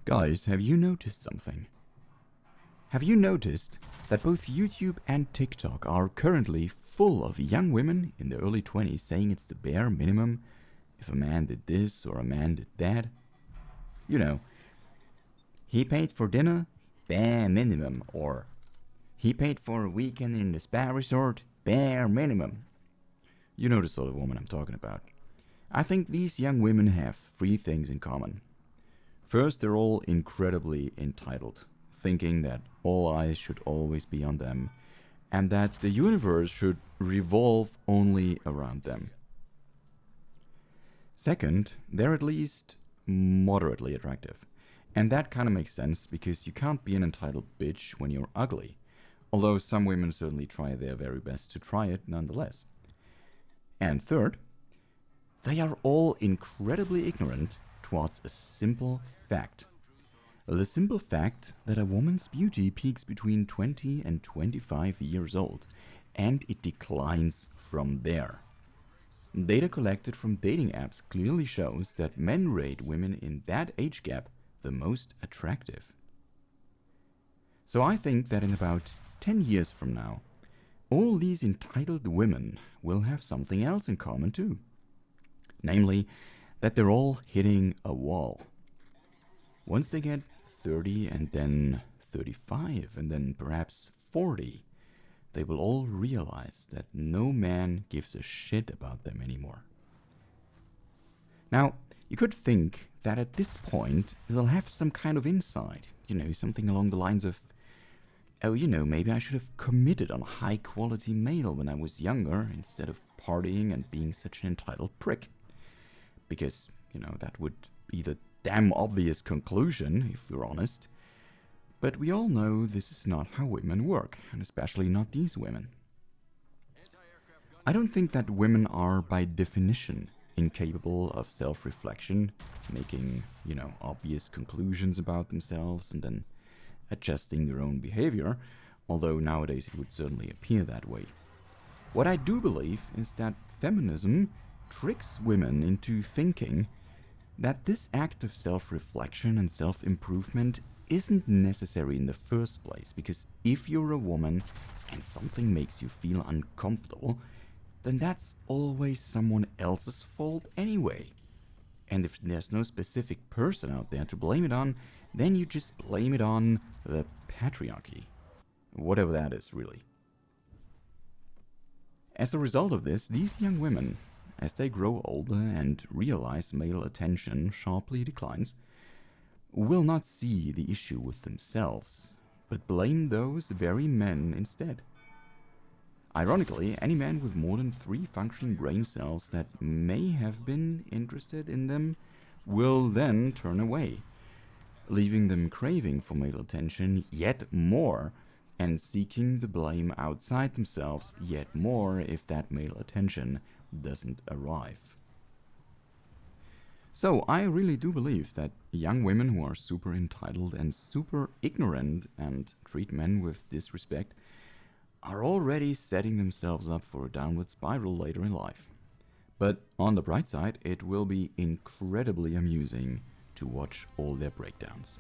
Guys, have you noticed something? Have you noticed that both YouTube and TikTok are currently full of young women in their early 20s saying it's the bare minimum if a man did this or a man did that? You know, he paid for dinner, bare minimum, or he paid for a weekend in the spa resort, bare minimum. You know the sort of woman I'm talking about. I think these young women have three things in common. First, they're all incredibly entitled, thinking that all eyes should always be on them, and that the universe should revolve only around them. Second, they're at least moderately attractive. And that kind of makes sense because you can't be an entitled bitch when you're ugly. Although some women certainly try their very best to try it nonetheless. And third, they are all incredibly ignorant towards a simple fact. The simple fact that a woman's beauty peaks between 20 and 25 years old, and it declines from there. Data collected from dating apps clearly shows that men rate women in that age gap the most attractive. So I think that in about 10 years from now, all these entitled women will have something else in common too. Namely, that they're all hitting a wall. Once they get 30 and then 35 and then perhaps 40, they will all realize that no man gives a shit about them anymore. Now, you could think that at this point they'll have some kind of insight, something along the lines of, oh, maybe I should have committed on a high quality male when I was younger instead of partying and being such an entitled prick. Because, that would be the damn obvious conclusion, if we're honest. But we all know this is not how women work, and especially not these women. I don't think that women are, by definition, incapable of self-reflection, making, obvious conclusions about themselves and then adjusting their own behavior, although nowadays it would certainly appear that way. What I do believe is that feminism tricks women into thinking that this act of self-reflection and self-improvement isn't necessary in the first place, because if you're a woman and something makes you feel uncomfortable, then that's always someone else's fault anyway. And if there's no specific person out there to blame it on, then you just blame it on the patriarchy. Whatever that is, really. As a result of this, these young women, as they grow older and realize male attention sharply declines, will not see the issue with themselves, but blame those very men instead. Ironically, any man with more than 3 functioning brain cells that may have been interested in them will then turn away, leaving them craving for male attention yet more and seeking the blame outside themselves yet more if that male attention doesn't arrive. So I really do believe that young women who are super entitled and super ignorant and treat men with disrespect are already setting themselves up for a downward spiral later in life. But on the bright side, it will be incredibly amusing to watch all their breakdowns.